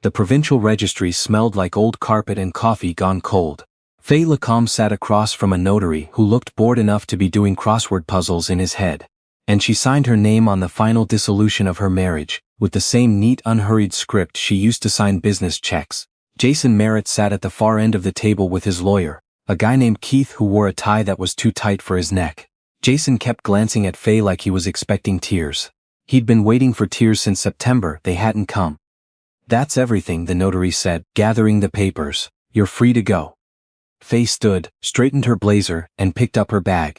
The provincial registry smelled like old carpet and coffee gone cold. Faye Lacombe sat across from a notary who looked bored enough to be doing crossword puzzles in his head. And she signed her name on the final dissolution of her marriage, with the same neat, unhurried script she used to sign business checks. Jason Merritt sat at the far end of the table with his lawyer, a guy named Keith who wore a tie that was too tight for his neck. Jason kept glancing at Faye like he was expecting tears. He'd been waiting for tears since September. They hadn't come. "That's everything," the notary said, gathering the papers. "You're free to go." Faye stood, straightened her blazer, and picked up her bag.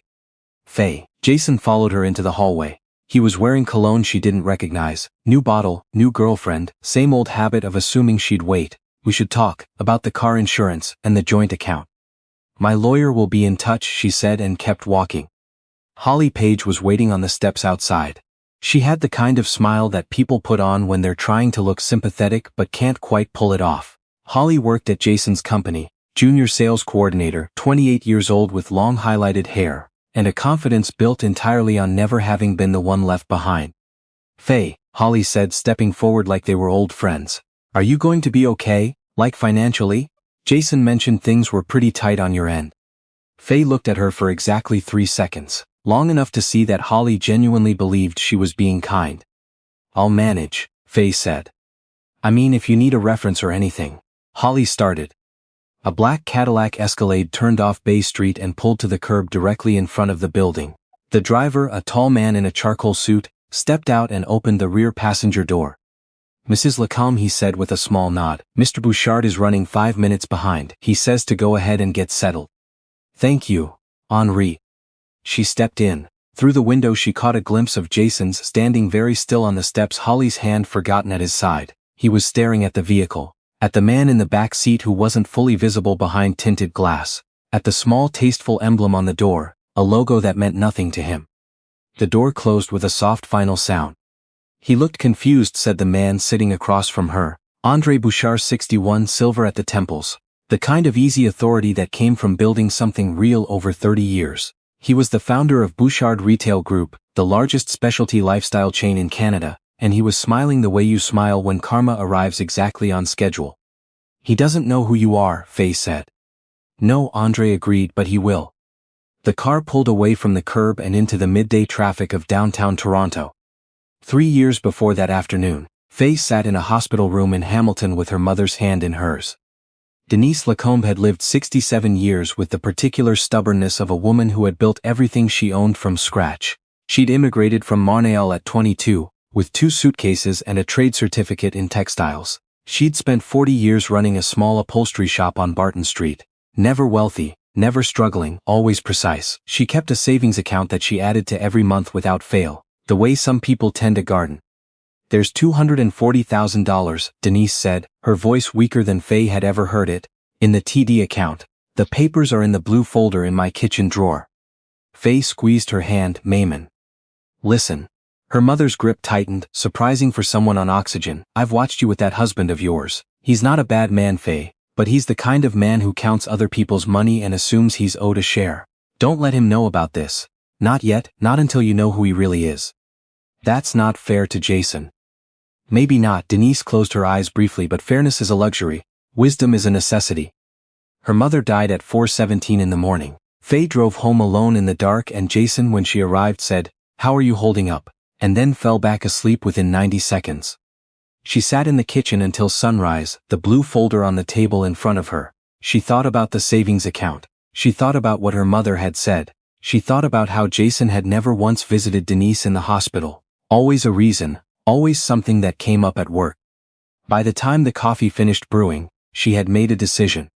"Faye." Jason followed her into the hallway. He was wearing cologne she didn't recognize. New bottle, new girlfriend, same old habit of assuming she'd wait. "We should talk about the car insurance and the joint account." "My lawyer will be in touch," she said and kept walking. Holly Page was waiting on the steps outside. She had the kind of smile that people put on when they're trying to look sympathetic but can't quite pull it off. Holly worked at Jason's company, junior sales coordinator, 28 years old with long highlighted hair, and a confidence built entirely on never having been the one left behind. "Faye," Holly said, stepping forward like they were old friends. "Are you going to be okay, like financially? Jason mentioned things were pretty tight on your end." Faye looked at her for exactly 3 seconds. Long enough to see that Holly genuinely believed she was being kind. "I'll manage," Faye said. "I mean, if you need a reference or anything." Holly started. A black Cadillac Escalade turned off Bay Street and pulled to the curb directly in front of the building. The driver, a tall man in a charcoal suit, stepped out and opened the rear passenger door. "Mrs. Lacombe," he said with a small nod. "Mr. Bouchard is running 5 minutes behind. He says to go ahead and get settled." "Thank you, Henri." She stepped in. Through the window she caught a glimpse of Jason's standing very still on the steps, Holly's hand forgotten at his side. He was staring at the vehicle, at the man in the back seat who wasn't fully visible behind tinted glass, at the small tasteful emblem on the door, a logo that meant nothing to him. The door closed with a soft final sound. "He looked confused," said the man sitting across from her. Andre Bouchard, 61, silver at the temples. The kind of easy authority that came from building something real over 30 years. He was the founder of Bouchard Retail Group, the largest specialty lifestyle chain in Canada, and he was smiling the way you smile when karma arrives exactly on schedule. "He doesn't know who you are," Faye said. "No," Andre agreed, "but he will." The car pulled away from the curb and into the midday traffic of downtown Toronto. 3 years before that afternoon, Faye sat in a hospital room in Hamilton with her mother's hand in hers. Denise Lacombe had lived 67 years with the particular stubbornness of a woman who had built everything she owned from scratch. She'd immigrated from Montreal at 22, with 2 suitcases and a trade certificate in textiles. She'd spent 40 years running a small upholstery shop on Barton Street. Never wealthy, never struggling, always precise. She kept a savings account that she added to every month without fail, the way some people tend a garden. "There's $240,000, Denise said, her voice weaker than Faye had ever heard it, "in the TD account. The papers are in the blue folder in my kitchen drawer." Faye squeezed her hand. "Mayman. Listen." Her mother's grip tightened, surprising for someone on oxygen. "I've watched you with that husband of yours. He's not a bad man, Faye, but he's the kind of man who counts other people's money and assumes he's owed a share. Don't let him know about this. Not yet, not until you know who he really is." "That's not fair to Jason." "Maybe not." Denise closed her eyes briefly, "but fairness is a luxury. Wisdom is a necessity." Her mother died at 4:17 in the morning. Faye drove home alone in the dark, and Jason, when she arrived, said, "How are you holding up?" and then fell back asleep within 90 seconds. She sat in the kitchen until sunrise, the blue folder on the table in front of her. She thought about the savings account. She thought about what her mother had said. She thought about how Jason had never once visited Denise in the hospital. Always a reason. Always something that came up at work. By the time the coffee finished brewing, she had made a decision.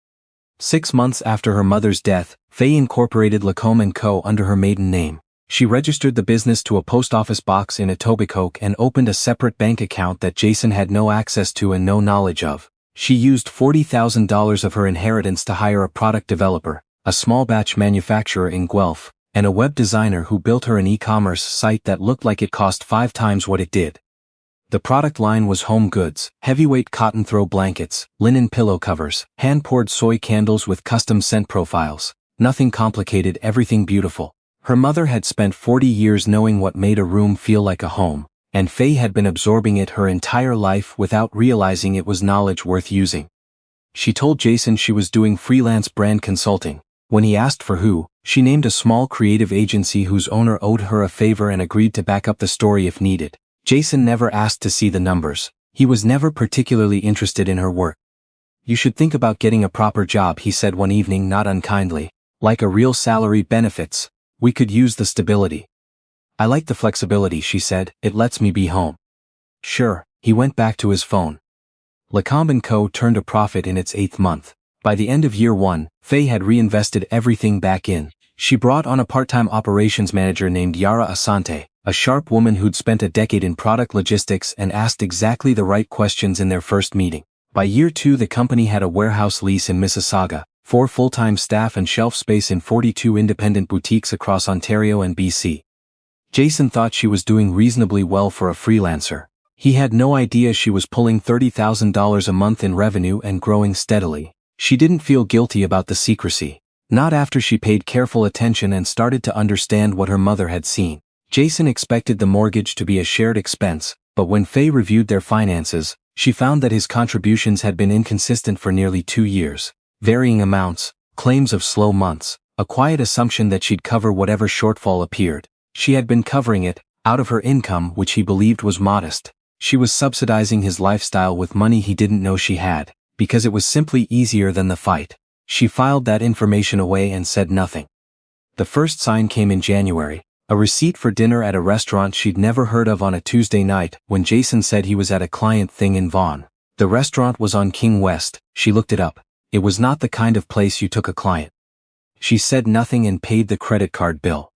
6 months after her mother's death, Faye incorporated Lacombe & Co. under her maiden name. She registered the business to a post office box in Etobicoke and opened a separate bank account that Jason had no access to and no knowledge of. She used $40,000 of her inheritance to hire a product developer, a small batch manufacturer in Guelph, and a web designer who built her an e-commerce site that looked like it cost 5 times what it did. The product line was home goods, heavyweight cotton throw blankets, linen pillow covers, hand-poured soy candles with custom scent profiles. Nothing complicated, everything beautiful. Her mother had spent 40 years knowing what made a room feel like a home, and Faye had been absorbing it her entire life without realizing it was knowledge worth using. She told Jason she was doing freelance brand consulting. When he asked for who, she named a small creative agency whose owner owed her a favor and agreed to back up the story if needed. Jason never asked to see the numbers. He was never particularly interested in her work. "You should think about getting a proper job," he said one evening, not unkindly. "Like a real salary, benefits. We could use the stability." "I like the flexibility," she said. "It lets me be home." Sure, he went back to his phone. Lacombe & Co. turned a profit in its 8th month. By the end of year 1, Faye had reinvested everything back in. She brought on a part-time operations manager named Yara Asante, a sharp woman who'd spent a decade in product logistics and asked exactly the right questions in their first meeting. By year 2, the company had a warehouse lease in Mississauga, 4 full-time staff and shelf space in 42 independent boutiques across Ontario and BC. Jason thought she was doing reasonably well for a freelancer. He had no idea she was pulling $30,000 a month in revenue and growing steadily. She didn't feel guilty about the secrecy. Not after she paid careful attention and started to understand what her mother had seen. Jason expected the mortgage to be a shared expense, but when Faye reviewed their finances, she found that his contributions had been inconsistent for nearly 2 years. Varying amounts, claims of slow months, a quiet assumption that she'd cover whatever shortfall appeared. She had been covering it, out of her income, which he believed was modest. She was subsidizing his lifestyle with money he didn't know she had, because it was simply easier than the fight. She filed that information away and said nothing. The first sign came in January, a receipt for dinner at a restaurant she'd never heard of on a Tuesday night when Jason said he was at a client thing in Vaughan. The restaurant was on King West. She looked it up. It was not the kind of place you took a client. She said nothing and paid the credit card bill.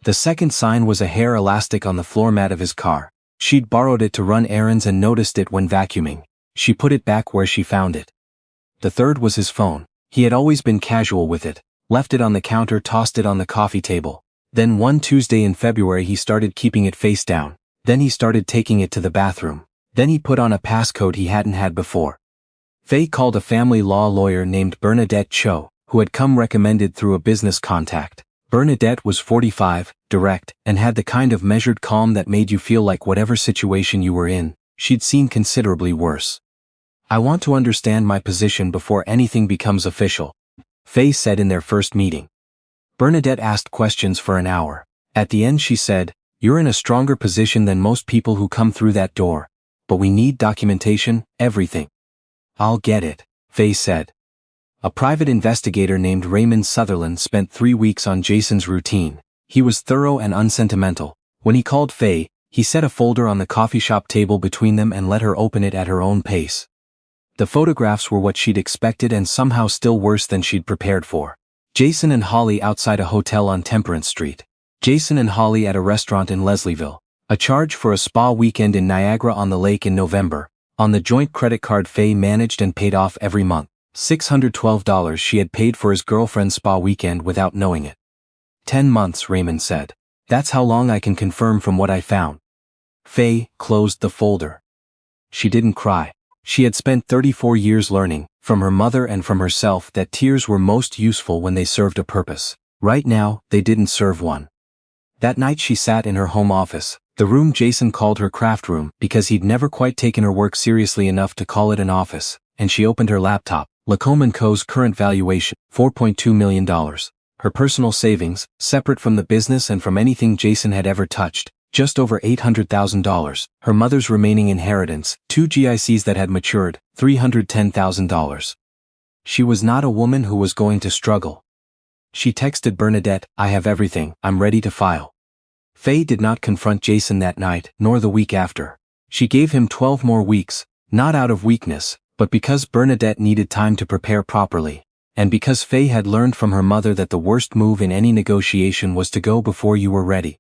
The second sign was a hair elastic on the floor mat of his car. She'd borrowed it to run errands and noticed it when vacuuming. She put it back where she found it. The third was his phone. He had always been casual with it, left it on the counter, tossed it on the coffee table. Then one Tuesday in February he started keeping it face down. Then he started taking it to the bathroom. Then he put on a passcode he hadn't had before. Faye called a family law lawyer named Bernadette Cho, who had come recommended through a business contact. Bernadette was 45, direct, and had the kind of measured calm that made you feel like whatever situation you were in, she'd seen considerably worse. "I want to understand my position before anything becomes official," Faye said in their first meeting. Bernadette asked questions for an hour. At the end she said, "You're in a stronger position than most people who come through that door. But we need documentation, everything." "I'll get it," Faye said. A private investigator named Raymond Sutherland spent 3 weeks on Jason's routine. He was thorough and unsentimental. When he called Faye, he set a folder on the coffee shop table between them and let her open it at her own pace. The photographs were what she'd expected and somehow still worse than she'd prepared for. Jason and Holly outside a hotel on Temperance Street. Jason and Holly at a restaurant in Leslieville. A charge for a spa weekend in Niagara-on-the-Lake in November. On the joint credit card Faye managed and paid off every month. $612 she had paid for his girlfriend's spa weekend without knowing it. 10 months, Raymond said. "That's how long I can confirm from what I found." Faye closed the folder. She didn't cry. She had spent 34 years learning, from her mother and from herself, that tears were most useful when they served a purpose. Right now, they didn't serve one. That night she sat in her home office, the room Jason called her craft room because he'd never quite taken her work seriously enough to call it an office, and she opened her laptop. Lacombe & Co.'s current valuation, $4.2 million. Her personal savings, separate from the business and from anything Jason had ever touched, just over $800,000. Her mother's remaining inheritance, 2 GICs that had matured, $310,000. She was not a woman who was going to struggle. She texted Bernadette, "I have everything, I'm ready to file." Faye did not confront Jason that night, nor the week after. She gave him 12 more weeks, not out of weakness, but because Bernadette needed time to prepare properly, and because Faye had learned from her mother that the worst move in any negotiation was to go before you were ready.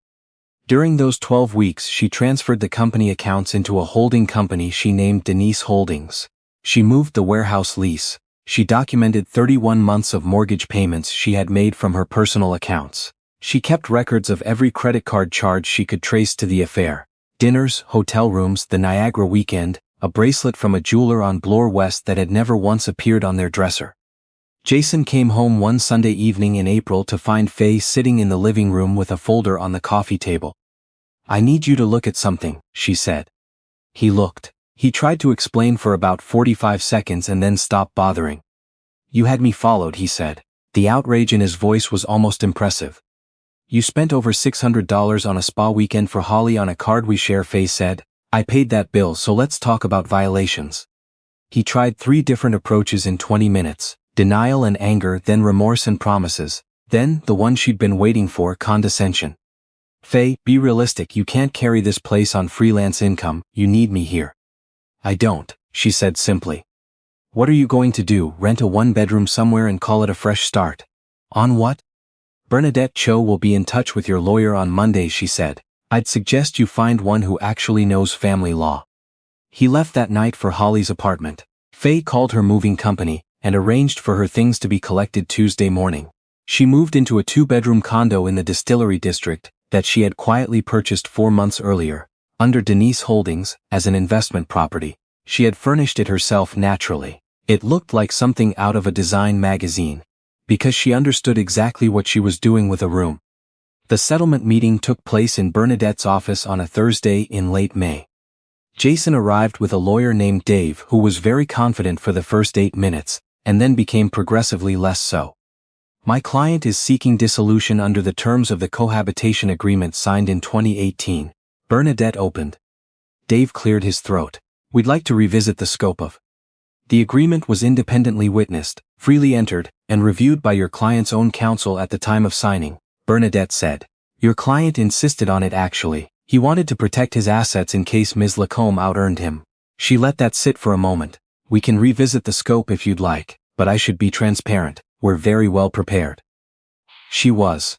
During those 12 weeks she transferred the company accounts into a holding company she named Denise Holdings. She moved the warehouse lease. She documented 31 months of mortgage payments she had made from her personal accounts. She kept records of every credit card charge she could trace to the affair. Dinners, hotel rooms, the Niagara weekend, a bracelet from a jeweler on Bloor West that had never once appeared on their dresser. Jason came home one Sunday evening in April to find Faye sitting in the living room with a folder on the coffee table. I need you to look at something, she said. He looked. He tried to explain for about 45 seconds and then stopped bothering. You had me followed, he said. The outrage in his voice was almost impressive. You spent over $600 on a spa weekend for Holly on a card we share, Faye said. I paid that bill, so let's talk about violations. He tried 3 different approaches in 20 minutes. Denial and anger, then remorse and promises. Then, the one she'd been waiting for, condescension. Faye, be realistic, you can't carry this place on freelance income, you need me here. I don't, she said simply. What are you going to do, rent a 1-bedroom somewhere and call it a fresh start? On what? Bernadette Cho will be in touch with your lawyer on Monday, she said. I'd suggest you find one who actually knows family law. He left that night for Holly's apartment. Faye called her moving company and arranged for her things to be collected Tuesday morning. She moved into a 2-bedroom condo in the Distillery District that she had quietly purchased 4 months earlier, under Denise Holdings, as an investment property. She had furnished it herself naturally. It looked like something out of a design magazine, because she understood exactly what she was doing with a room. The settlement meeting took place in Bernadette's office on a Thursday in late May. Jason arrived with a lawyer named Dave who was very confident for the first 8 minutes, and then became progressively less so. My client is seeking dissolution under the terms of the cohabitation agreement signed in 2018. Bernadette opened. Dave cleared his throat. We'd like to revisit the scope of. The agreement was independently witnessed, freely entered, and reviewed by your client's own counsel at the time of signing, Bernadette said. Your client insisted on it actually. He wanted to protect his assets in case Ms. Lacombe out-earned him. She let that sit for a moment. We can revisit the scope if you'd like, but I should be transparent. We're very well prepared. She was.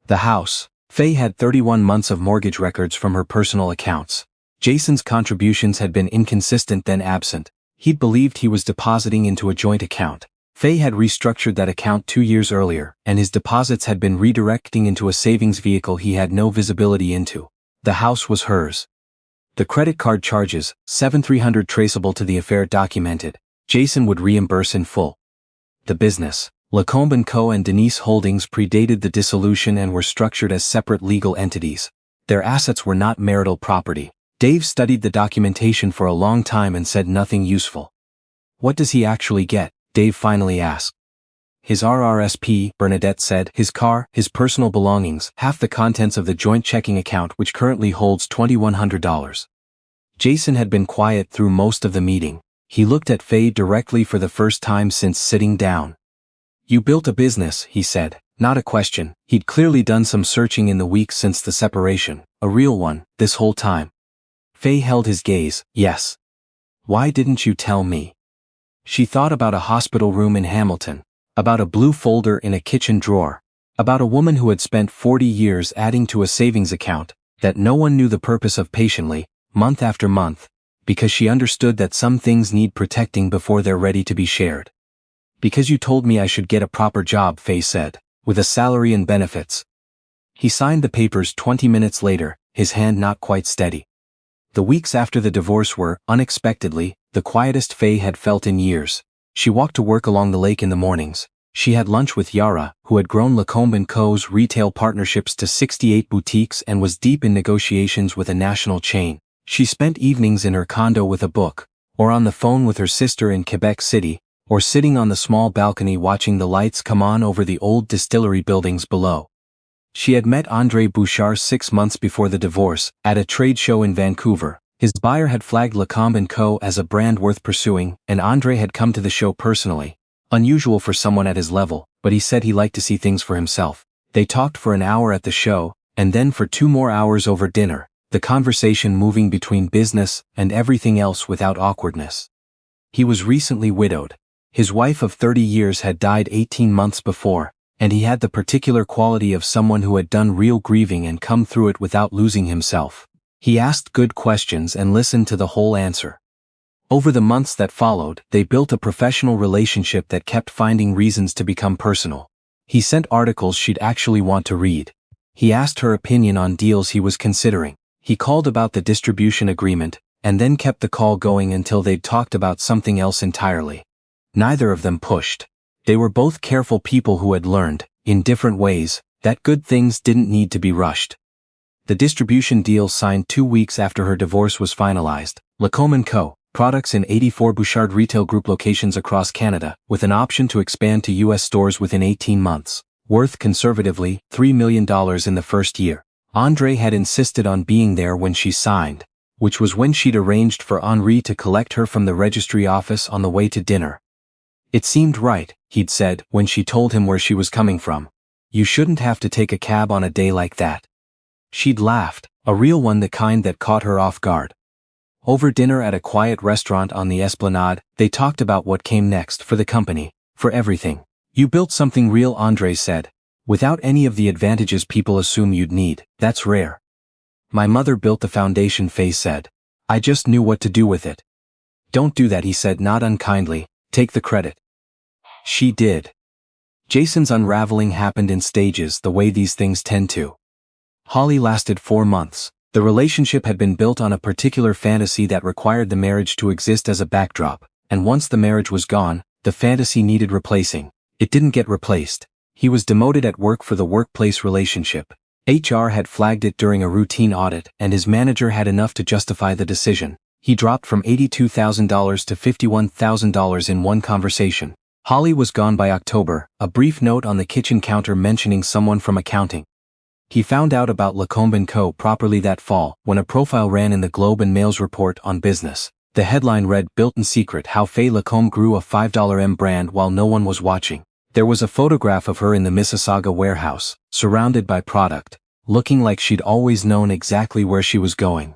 The house. Faye had 31 months of mortgage records from her personal accounts. Jason's contributions had been inconsistent then absent. He'd believed he was depositing into a joint account. Faye had restructured that account 2 years earlier, and his deposits had been redirecting into a savings vehicle he had no visibility into. The house was hers. The credit card charges, $7,300 traceable to the affair documented, Jason would reimburse in full. The business, Lacombe & Co. and Denise Holdings predated the dissolution and were structured as separate legal entities. Their assets were not marital property. Dave studied the documentation for a long time and said nothing useful. What does he actually get? Dave finally asked. His RRSP, Bernadette said, his car, his personal belongings, half the contents of the joint checking account which currently holds $2,100. Jason had been quiet through most of the meeting. He looked at Faye directly for the first time since sitting down. You built a business, he said, not a question. He'd clearly done some searching in the weeks since the separation, a real one, this whole time. Faye held his gaze. Yes. Why didn't you tell me? She thought about a hospital room in Hamilton, about a blue folder in a kitchen drawer, about a woman who had spent 40 years adding to a savings account that no one knew the purpose of patiently, month after month, because she understood that some things need protecting before they're ready to be shared. Because you told me I should get a proper job, Faye said, with a salary and benefits. He signed the papers 20 minutes later, his hand not quite steady. The weeks after the divorce were, unexpectedly, the quietest Faye had felt in years. She walked to work along the lake in the mornings. She had lunch with Yara, who had grown Lacombe & Co.'s retail partnerships to 68 boutiques and was deep in negotiations with a national chain. She spent evenings in her condo with a book, or on the phone with her sister in Quebec City, or sitting on the small balcony watching the lights come on over the old distillery buildings below. She had met André Bouchard 6 months before the divorce, at a trade show in Vancouver. His buyer had flagged Lacombe & Co. as a brand worth pursuing, and André had come to the show personally. Unusual for someone at his level, but he said he liked to see things for himself. They talked for an hour at the show, and then for 2 more hours over dinner, the conversation moving between business and everything else without awkwardness. He was recently widowed. His wife of 30 years had died 18 months before, and he had the particular quality of someone who had done real grieving and come through it without losing himself. He asked good questions and listened to the whole answer. Over the months that followed, they built a professional relationship that kept finding reasons to become personal. He sent articles she'd actually want to read. He asked her opinion on deals he was considering. He called about the distribution agreement, and then kept the call going until they'd talked about something else entirely. Neither of them pushed. They were both careful people who had learned, in different ways, that good things didn't need to be rushed. The distribution deal signed 2 weeks after her divorce was finalized. Lacombe & Co. Products in 84 Bouchard Retail Group locations across Canada, with an option to expand to U.S. stores within 18 months. Worth conservatively $3 million in the first year. Andre had insisted on being there when she signed, which was when she'd arranged for Henri to collect her from the registry office on the way to dinner. It seemed right, he'd said, when she told him where she was coming from. You shouldn't have to take a cab on a day like that. She'd laughed, a real one, the kind that caught her off guard. Over dinner at a quiet restaurant on the Esplanade, they talked about what came next for the company, for everything. You built something real, Andre said. Without any of the advantages people assume you'd need. That's rare. My mother built the foundation, Faye said. I just knew what to do with it. Don't do that, he said, not unkindly. Take the credit. She did. Jason's unraveling happened in stages, the way these things tend to. Holly lasted 4 months. The relationship had been built on a particular fantasy that required the marriage to exist as a backdrop, and once the marriage was gone, the fantasy needed replacing. It didn't get replaced. He was demoted at work for the workplace relationship. HR had flagged it during a routine audit, and his manager had enough to justify the decision. He dropped from $82,000 to $51,000 in one conversation. Holly was gone by October, a brief note on the kitchen counter mentioning someone from accounting. He found out about Lacombe & Co. properly that fall, when a profile ran in the Globe and Mail's report on business. The headline read, "Built in Secret: How Faye Lacombe Grew a $5 brand While No One Was Watching." There was a photograph of her in the Mississauga warehouse, surrounded by product, looking like she'd always known exactly where she was going.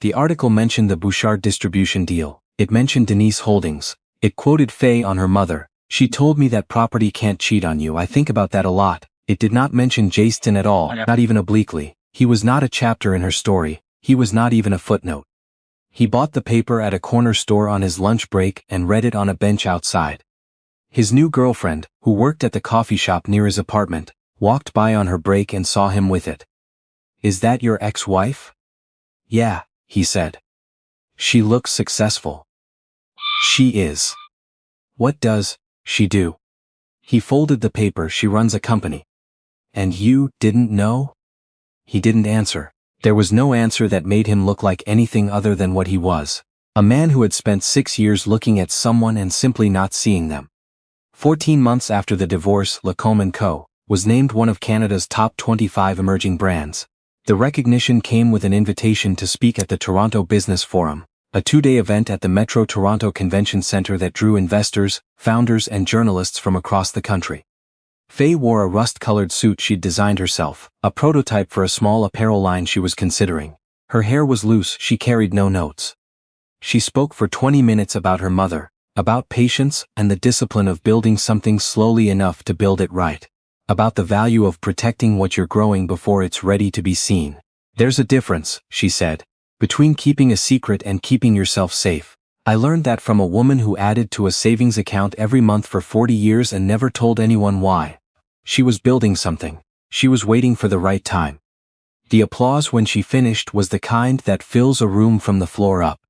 The article mentioned the Bouchard distribution deal. It mentioned Denise Holdings. It quoted Faye on her mother. She told me that property can't cheat on you. I think about that a lot. It did not mention Jason at all, not even obliquely. He was not a chapter in her story. He was not even a footnote. He bought the paper at a corner store on his lunch break and read it on a bench outside. His new girlfriend, who worked at the coffee shop near his apartment, walked by on her break and saw him with it. "Is that your ex-wife?" "Yeah," he said. "She looks successful." "She is." "What does she do?" He folded the paper. "She runs a company." "And you didn't know?" He didn't answer. There was no answer that made him look like anything other than what he was. A man who had spent 6 years looking at someone and simply not seeing them. 14 months after the divorce, Lacombe & Co. was named one of Canada's top 25 emerging brands. The recognition came with an invitation to speak at the Toronto Business Forum, a 2-day event at the Metro Toronto Convention Centre that drew investors, founders and journalists from across the country. Faye wore a rust-colored suit she'd designed herself, a prototype for a small apparel line she was considering. Her hair was loose, she carried no notes. She spoke for 20 minutes about her mother, about patience and the discipline of building something slowly enough to build it right, about the value of protecting what you're growing before it's ready to be seen. "There's a difference," she said, "between keeping a secret and keeping yourself safe. I learned that from a woman who added to a savings account every month for 40 years and never told anyone why. She was building something. She was waiting for the right time." The applause when she finished was the kind that fills a room from the floor up.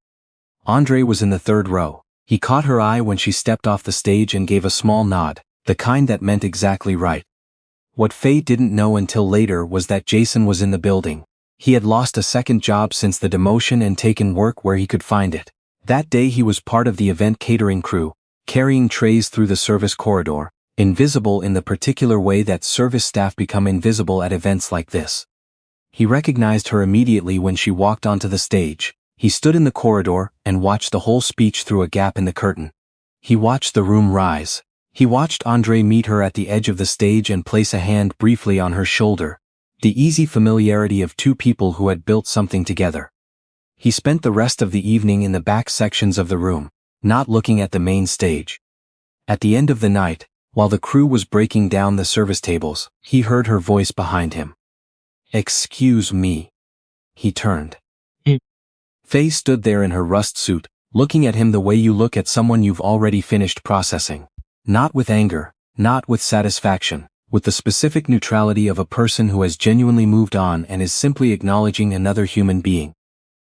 Andre was in the 3rd row. He caught her eye when she stepped off the stage and gave a small nod, the kind that meant exactly right. What Faye didn't know until later was that Jason was in the building. He had lost a second job since the demotion and taken work where he could find it. That day he was part of the event catering crew, carrying trays through the service corridor, invisible in the particular way that service staff become invisible at events like this. He recognized her immediately when she walked onto the stage. He stood in the corridor and watched the whole speech through a gap in the curtain. He watched the room rise. He watched Andre meet her at the edge of the stage and place a hand briefly on her shoulder. The easy familiarity of two people who had built something together. He spent the rest of the evening in the back sections of the room, not looking at the main stage. At the end of the night, while the crew was breaking down the service tables, he heard her voice behind him. "Excuse me." He turned. Faye stood there in her rust suit, looking at him the way you look at someone you've already finished processing. Not with anger, not with satisfaction, with the specific neutrality of a person who has genuinely moved on and is simply acknowledging another human being.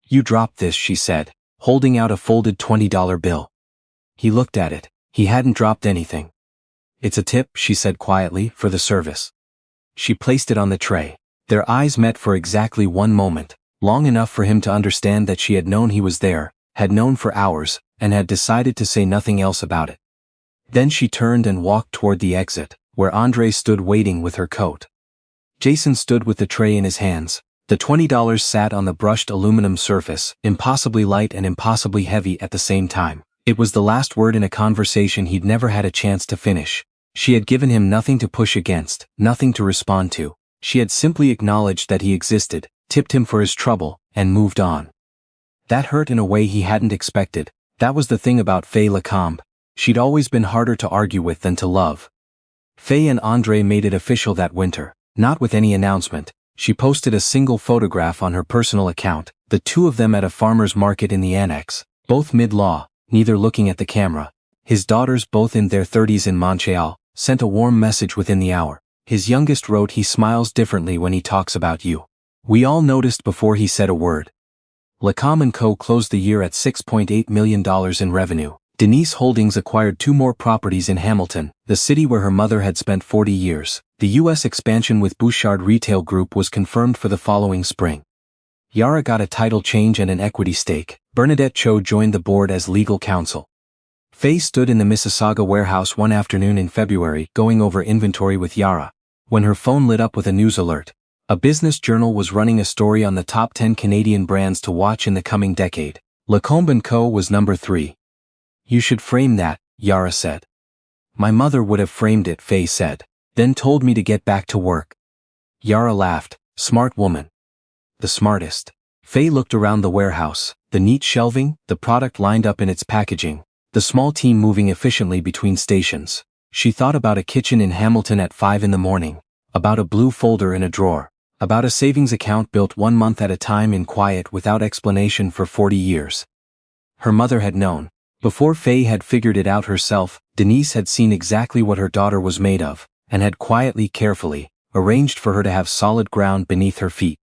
"You dropped this," she said, holding out a folded $20 bill. He looked at it. He hadn't dropped anything. "It's a tip," she said quietly, "for the service." She placed it on the tray. Their eyes met for exactly one moment, long enough for him to understand that she had known he was there, had known for hours, and had decided to say nothing else about it. Then she turned and walked toward the exit, where Andre stood waiting with her coat. Jason stood with the tray in his hands. The $20 sat on the brushed aluminum surface, impossibly light and impossibly heavy at the same time. It was the last word in a conversation he'd never had a chance to finish. She had given him nothing to push against, nothing to respond to. She had simply acknowledged that he existed, tipped him for his trouble, and moved on. That hurt in a way he hadn't expected. That was the thing about Faye Lacombe. She'd always been harder to argue with than to love. Faye and Andre made it official that winter, not with any announcement. She posted a single photograph on her personal account, the two of them at a farmer's market in the annex, both mid-law, neither looking at the camera. His daughters, both in their 30s in Montreal, sent a warm message within the hour. His youngest wrote, "He smiles differently when he talks about you." We all noticed before he said a word. Lacombe & Co. closed the year at $6.8 million in revenue. Denise Holdings acquired 2 more properties in Hamilton, the city where her mother had spent 40 years. The U.S. expansion with Bouchard Retail Group was confirmed for the following spring. Yara got a title change and an equity stake. Bernadette Cho joined the board as legal counsel. Faye stood in the Mississauga warehouse one afternoon in February, going over inventory with Yara, when her phone lit up with a news alert. A business journal was running a story on the top 10 Canadian brands to watch in the coming decade. Lacombe & Co. was number 3. "You should frame that," Yara said. "My mother would have framed it," Faye said, "then told me to get back to work." Yara laughed. "Smart woman." "The smartest." Faye looked around the warehouse, the neat shelving, the product lined up in its packaging, the small team moving efficiently between stations. She thought about a kitchen in Hamilton at 5 in the morning, about a blue folder in a drawer, about a savings account built 1 month at a time in quiet without explanation for 40 years. Her mother had known. Before Faye had figured it out herself, Denise had seen exactly what her daughter was made of, and had quietly, carefully, arranged for her to have solid ground beneath her feet.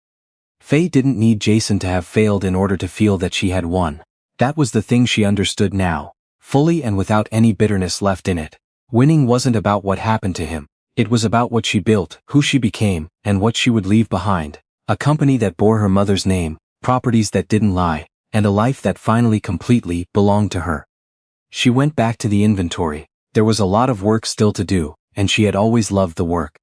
Faye didn't need Jason to have failed in order to feel that she had won. That was the thing she understood now, fully and without any bitterness left in it. Winning wasn't about what happened to him. It was about what she built, who she became, and what she would leave behind. A company that bore her mother's name, properties that didn't lie, and a life that finally completely belonged to her. She went back to the inventory. There was a lot of work still to do, and she had always loved the work.